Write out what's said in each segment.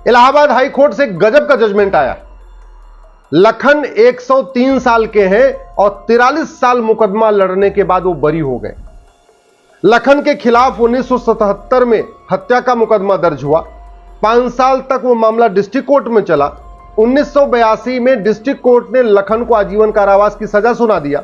Allahabad high court से गजब का जजमेंट आया। लखन 103 साल के हैं और 43 साल मुकदमा लड़ने के बाद वो बरी हो गए। लखन के खिलाफ 1977 में हत्या का मुकदमा दर्ज हुआ। 5 साल तक वो मामला डिस्ट्रिक्ट कोर्ट में चला। 1982 में डिस्ट्रिक्ट कोर्ट ने लखन को आजीवन कारावास की सजा सुना दिया।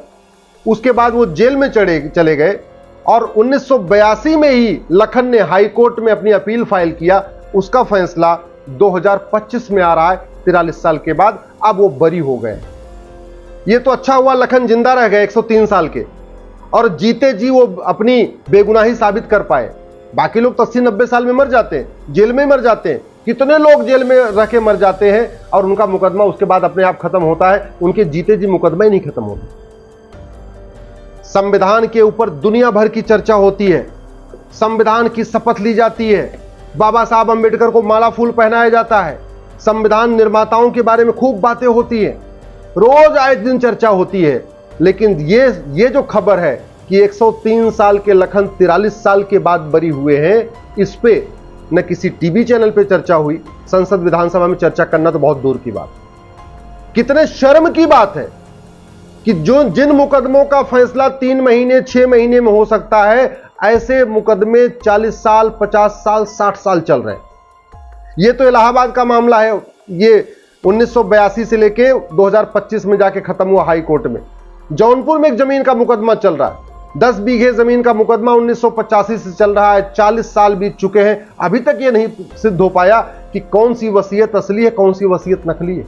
उसके बाद वो जेल में चले गए और 1982 में ही लखन ने हाई कोर्ट में अपनी अपील फाइल किया। उसका फैसला 2025 में आ रहा है, 43 साल के बाद। अब वो बरी हो गए। ये तो अच्छा हुआ लखन जिंदा रह गए 103 साल के, और जीते जी वो अपनी बेगुनाही साबित कर पाए। बाकी लोग तो 80-90 साल में मर जाते हैं, जेल में मर जाते हैं। कितने लोग जेल में रह के मर जाते हैं और उनका मुकदमा उसके बाद अपने आप खत्म होता है, उनके जीते जी मुकदमा ही नहीं खत्म होता। संविधान के ऊपर दुनिया भर की चर्चा होती है, संविधान की शपथ ली जाती है, बाबा साहब अंबेडकर को माला फूल पहनाया जाता है, संविधान निर्माताओं के बारे में खूब बातें होती है, रोज आए दिन चर्चा होती है। लेकिन ये जो खबर है कि 103 साल के लखन 43 साल के बाद बरी हुए हैं, इस पे न किसी टीवी चैनल पे चर्चा हुई। संसद विधानसभा में चर्चा करना तो बहुत दूर की बात। कितने शर्म की बात है कि जिन मुकदमों का फैसला 3 महीने 6 महीने में हो सकता है, ऐसे मुकदमे 40 साल 50 साल 60 साल चल रहे हैं। ये तो इलाहाबाद का मामला है, ये 1982 से लेके 2025 में जाके खत्म हुआ हाई कोर्ट में। जौनपुर में एक जमीन का मुकदमा चल रहा है, 10 बीघे जमीन का मुकदमा 1985 से चल रहा है। 40 साल बीत चुके हैं, अभी तक यह नहीं सिद्ध हो पाया कि कौन सी वसीयत असली है, कौन सी वसीयत नकली है।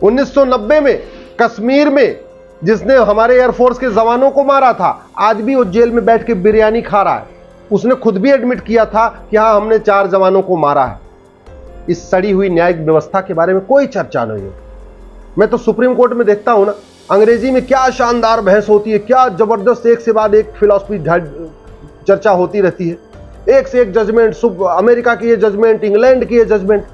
1990 में कश्मीर में जिसने हमारे एयरफोर्स के जवानों को मारा था, आज भी वो जेल में बैठ के बिरयानी खा रहा है। उसने खुद भी एडमिट किया था कि हां, हमने 4 जवानों को मारा है। इस सड़ी हुई न्यायिक व्यवस्था के बारे में कोई चर्चा नहीं है। मैं तो सुप्रीम कोर्ट में देखता हूं ना, अंग्रेजी में क्या शानदार बहस होती है, क्या जबरदस्त, एक से बाद एक फिलॉसफी चर्चा होती रहती है, एक से एक जजमेंट, अमेरिका की ये जजमेंट, इंग्लैंड की ये जजमेंट।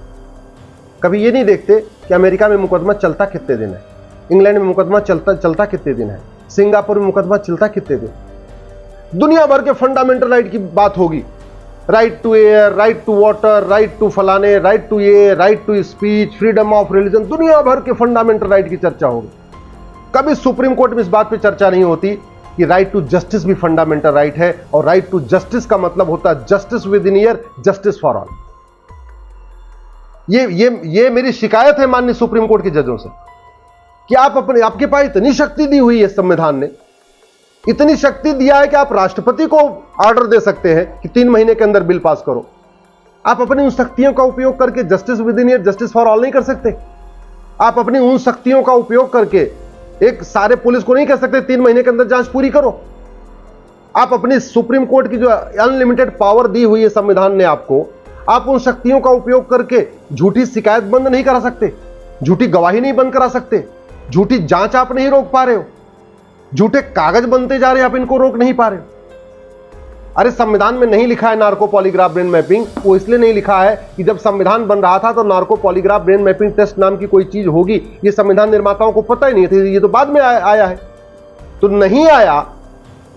कभी ये नहीं देखते कि अमेरिका में मुकदमा चलता कितने दिन है, इंग्लैंड में मुकदमा चलता कितने दिन है, सिंगापुर में मुकदमा चलता कितने दिन। दुनिया भर के फंडामेंटल राइट की बात होगी, right to air, right to water, right to फलाने, राइट टू ये, right to speech, freedom of religion, दुनिया भर के फंडामेंटल राइट की चर्चा होगी। कभी सुप्रीम कोर्ट में इस बात पे चर्चा नहीं होती कि राइट टू जस्टिस भी फंडामेंटल राइट है, और राइट टू जस्टिस का मतलब होता है justice with in year, justice for all. ये मेरी शिकायत है माननीय सुप्रीम कोर्ट के जजों से कि आपके पास इतनी शक्ति दी हुई है, संविधान ने इतनी शक्ति दिया है कि आप राष्ट्रपति को ऑर्डर दे सकते हैं कि 3 महीने के अंदर बिल पास करो। आप अपनी उन शक्तियों का उपयोग करके justice with in year, justice for all नहीं कर सकते। आप अपनी उन शक्तियों का उपयोग करके एक सारे पुलिस को नहीं कह सकते 3 महीने के अंदर जांच पूरी करो। आप अपनी सुप्रीम कोर्ट की जो अनलिमिटेड पावर दी हुई है संविधान ने आपको, आप उन शक्तियों का उपयोग करके झूठी शिकायत बंद नहीं करा सकते, झूठी गवाही नहीं बंद करा सकते, झूठी जांच आप नहीं रोक पा रहे हो, झूठे कागज बनते जा रहे हैं, आप इनको रोक नहीं पा रहे हो। अरे संविधान में नहीं लिखा है नार्को पॉलीग्राफ ब्रेन मैपिंग, वो इसलिए नहीं लिखा है कि जब संविधान बन रहा था तो narco polygraph brain mapping test नाम की कोई चीज होगी, ये संविधान निर्माताओं को पता ही नहीं थी, ये तो बाद में आया है। तो नहीं आया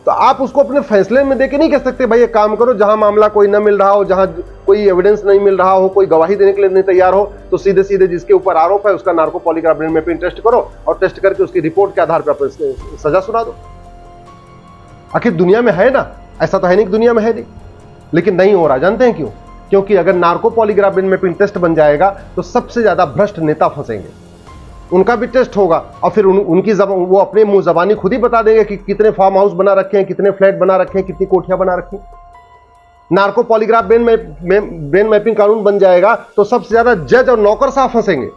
तो आप उसको अपने फैसले में देके नहीं कह सकते भाई ये काम करो, जहां मामला कोई न मिल रहा हो, जहां कोई एविडेंस नहीं मिल रहा हो, कोई गवाही देने के लिए नहीं तैयार हो, तो सीधे सीधे जिसके ऊपर आरोप है उसका narco polygraph brain mapping test करो और टेस्ट करके उसकी रिपोर्ट के आधार पर सजा सुना दो। आखिर दुनिया में है ना, ऐसा तो है नहीं कि दुनिया में है नहीं, लेकिन नहीं हो रहा। जानते हैं क्यों? क्योंकि अगर narco polygraph brain mapping test बन जाएगा तो सबसे ज्यादा भ्रष्ट नेता फंसेंगे, उनका भी टेस्ट होगा और फिर उनकी वो अपने मुंह जबानी खुद ही बता देंगे कि कितने फार्म हाउस बना रखे हैं, कितने फ्लैट बना रखे हैं, कितनी कोठियां बना रखी। नार्को पॉलीग्राफ ब्रेन मैपिंग कानून बन जाएगा तो सबसे ज्यादा जज और नौकरशाह फंसेंगे,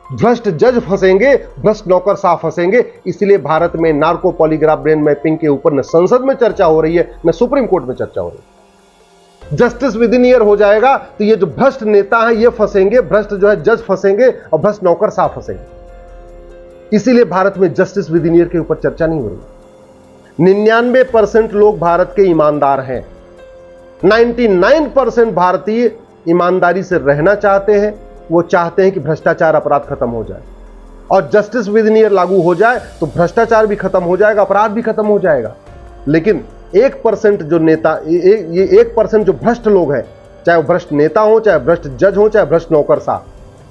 भ्रष्ट जज फंसेंगे, भ्रष्ट नौकरशाह फंसेंगे। इसलिए भारत में नार्को पॉलीग्राफ ब्रेन मैपिंग के ऊपर न संसद में चर्चा हो रही है, न सुप्रीम कोर्ट में चर्चा हो रही है। जस्टिस विद इन ईयर हो जाएगा तो ये जो भ्रष्ट नेता है ये फंसेंगे, भ्रष्ट जो है जज फंसेंगे और भ्रष्ट नौकरशाह फंसेंगे। इसीलिए भारत में जस्टिस विद इन ईयर के ऊपर चर्चा नहीं हो रही। 99% लोग भारत के ईमानदार हैं, 99% भारतीय ईमानदारी से रहना चाहते हैं। वो चाहते हैं कि भ्रष्टाचार अपराध खत्म हो जाए और जस्टिस विद इन ईयर लागू हो जाए तो भ्रष्टाचार भी खत्म हो जाएगा, अपराध भी खत्म हो जाएगा। लेकिन 1% जो नेता, ये 1% जो भ्रष्ट लोग हैं, चाहे वो भ्रष्ट नेता हो, चाहे भ्रष्ट जज हो, चाहे भ्रष्ट नौकरशाह,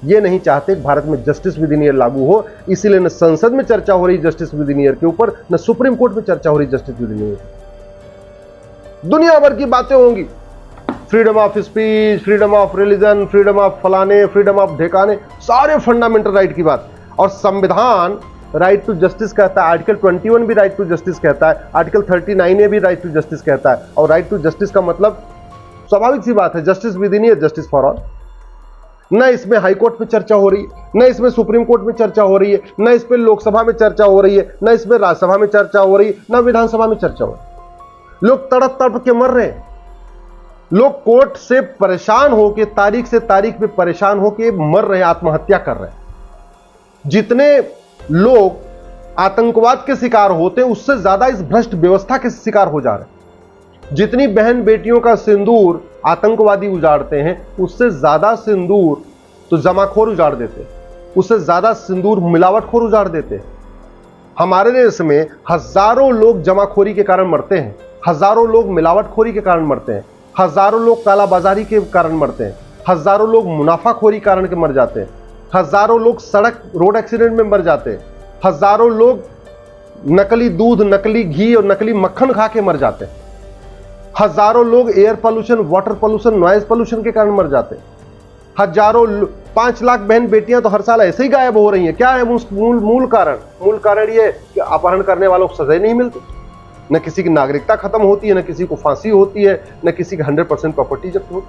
ये नहीं चाहते कि भारत में जस्टिस विद इन ईयर लागू हो। इसीलिए न संसद में चर्चा हो रही जस्टिस विद इन ईयर के ऊपर, न सुप्रीम कोर्ट में चर्चा हो रही जस्टिस विद इन ईयर। दुनिया भर की बातें होंगी, freedom of speech, freedom of religion, freedom of फलाने, फ्रीडम ऑफ ढेकाने, सारे फंडामेंटल राइट की बात। और संविधान राइट टू जस्टिस कहता है, आर्टिकल 21 भी राइट टू जस्टिस कहता है, आर्टिकल 39A भी राइट टू जस्टिस कहता है। और राइट टू जस्टिस का मतलब स्वाभाविक सी बात है, justice with in year, justice for all. न इसमें हाई कोर्ट में चर्चा हो रही है, न इसमें सुप्रीम कोर्ट में चर्चा हो रही है, न इस पर लोकसभा में चर्चा हो रही है, न इसमें राज्यसभा में चर्चा हो रही है, न विधानसभा में चर्चा हो रही है। लोग तड़प तड़प के मर रहे हैं, लोग कोर्ट से परेशान होकर, तारीख से तारीख में परेशान होकर मर रहे हैं, आत्महत्या कर रहे हैं। जितने लोग आतंकवाद के शिकार होते हैं, उससे ज्यादा इस भ्रष्ट व्यवस्था के शिकार हो जा रहे हैं। जितनी बहन बेटियों का सिंदूर आतंकवादी उजाड़ते हैं, उससे ज्यादा सिंदूर तो जमाखोर उजाड़ देते हैं, उससे ज्यादा सिंदूर मिलावटखोर उजाड़ देते हैं। हमारे देश में हजारों लोग जमाखोरी के कारण मरते हैं, हजारों लोग मिलावटखोरी के कारण मरते हैं, हजारों लोग कालाबाजारी के कारण मरते हैं, हजारों लोग मुनाफाखोरी कारण के मर जाते हैं, हजारों लोग सड़क रोड एक्सीडेंट में मर जाते हैं, हजारों लोग नकली दूध, नकली घी और नकली मक्खन खा के मर जाते हैं, हजारों लोग air pollution, water pollution, noise pollution के कारण मर जाते हैं, हजारों 5 लाख बहन बेटियां तो हर साल ऐसे ही गायब हो रही हैं। क्या है मूल कारण ये कि अपहरण करने वालों को सजा नहीं मिलती, न किसी की नागरिकता खत्म होती है, न किसी को फांसी होती है, न किसी की 100% प्रॉपर्टी जब्त होती।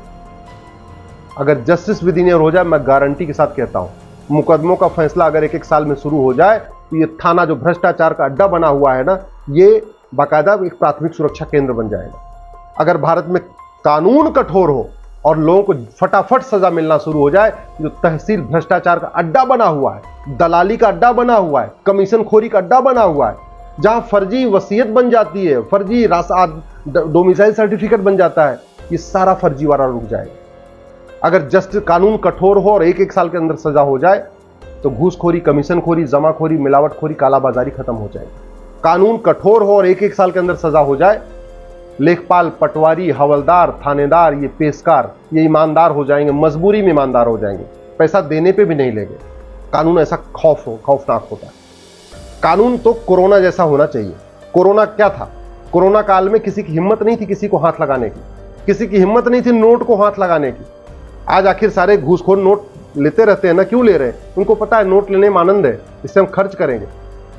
अगर जस्टिस विद इन ईयर हो जाए, मैं गारंटी के साथ कहता हूं, मुकदमों का फैसला अगर 1-1 साल में शुरू हो जाए, तो ये थाना जो भ्रष्टाचार का अड्डा बना हुआ है ना, ये बाकायदा एक प्राथमिक सुरक्षा केंद्र बन जाएगा। अगर भारत में कानून कठोर हो और लोगों को फटाफट सजा मिलना शुरू हो जाए, जो तहसील भ्रष्टाचार का अड्डा बना हुआ है, दलाली का अड्डा बना हुआ है, कमीशन खोरी का अड्डा बना हुआ है, जहां फर्जी वसीयत बन जाती है, फर्जी डोमिसाइल सर्टिफिकेट बन जाता है, ये सारा फर्जीवाड़ा रुक जाएगा। अगर जस्टिस कानून कठोर हो और 1-1 साल के अंदर सजा हो जाए, तो घूसखोरी, कमीशनखोरी, जमाखोरी, मिलावटखोरी, कालाबाजारी खत्म हो जाएगी। कानून कठोर हो और 1-1 साल के अंदर सजा हो जाए, लेखपाल, पटवारी, हवलदार, थानेदार, ये पेशकार, ये ईमानदार हो जाएंगे, मजबूरी में ईमानदार हो जाएंगे, पैसा देने पे भी नहीं लेंगे। कानून ऐसा खौफनाक होता है। कानून तो कोरोना जैसा होना चाहिए। कोरोना क्या था? कोरोना काल में किसी की हिम्मत नहीं थी किसी को हाथ लगाने की, किसी की हिम्मत नहीं थी नोट को हाथ लगाने की। आज आखिर सारे घूसखोर नोट लेते रहते हैं ना, क्यों ले रहे हैं? उनको पता है नोट लेने में आनंद है, इससे हम खर्च करेंगे।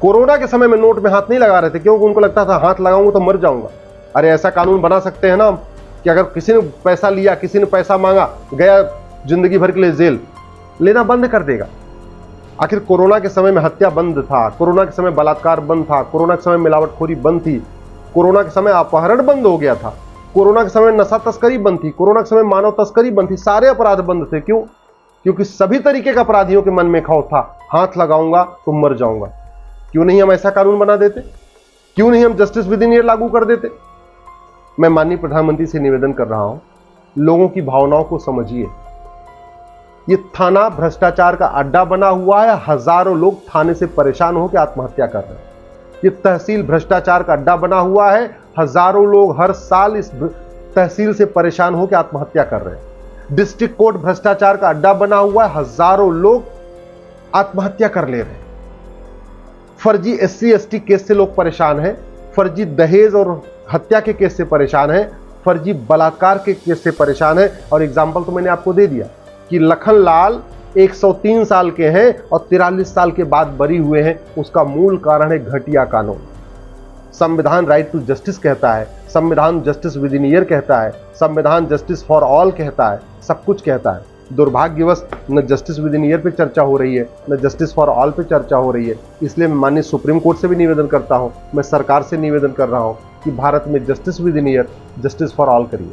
कोरोना के समय में नोट में हाथ नहीं लगा रहे थे, क्योंकि उनको लगता था हाथ लगाऊंगा तो मर जाऊंगा। अरे ऐसा कानून बना सकते हैं ना कि अगर किसी ने पैसा लिया, किसी ने पैसा मांगा, गया जिंदगी भर के लिए जेल, लेना बंद कर देगा। आखिर कोरोना के समय में हत्या बंद था, कोरोना के समय बलात्कार बंद था, कोरोना के समय मिलावटखोरी बंद थी, कोरोना के समय अपहरण बंद हो गया था, कोरोना के समय नशा तस्करी बंद थी, कोरोना के समय मानव तस्करी बंद थी, सारे अपराध बंद थे। क्यों? क्योंकि सभी तरीके के अपराधियों के मन में खौफ था, हाथ लगाऊंगा तो मर जाऊंगा। क्यों नहीं हम ऐसा कानून बना देते? क्यों नहीं हम जस्टिस विद इन ईयर लागू कर देते? मैं माननीय प्रधानमंत्री से निवेदन कर रहा हूं, लोगों की भावनाओं को समझिए। ये थाना भ्रष्टाचार का अड्डा बना हुआ है, हजारों लोग थाने से परेशान होकर आत्महत्या कर रहे हैं। ये तहसील भ्रष्टाचार का अड्डा बना हुआ है, हजारों लोग हर साल इस तहसील से परेशान होकर आत्महत्या कर रहे हैं। डिस्ट्रिक्ट कोर्ट भ्रष्टाचार का अड्डा बना हुआ है, हजारों लोग आत्महत्या कर ले रहे हैं। फर्जी SC ST केस से लोग परेशान हैं, फर्जी दहेज और हत्या के केस से परेशान हैं, फर्जी बलात्कार के केस से परेशान है। और एग्जाम्पल तो मैंने आपको दे दिया कि लखनलाल 103 साल के हैं और 43 साल के बाद बरी हुए हैं। उसका मूल कारण है घटिया कानून। संविधान राइट टू जस्टिस कहता है, संविधान जस्टिस विद इन ईयर कहता है, संविधान जस्टिस फॉर ऑल कहता है, सब कुछ कहता है। दुर्भाग्यवश न जस्टिस विद इन ईयर पे चर्चा हो रही है, न जस्टिस फॉर ऑल पे चर्चा हो रही है। इसलिए मैं माननीय सुप्रीम कोर्ट से भी निवेदन करता हूं, मैं सरकार से निवेदन कर रहा हूं कि भारत में justice with in year, justice for all करिए।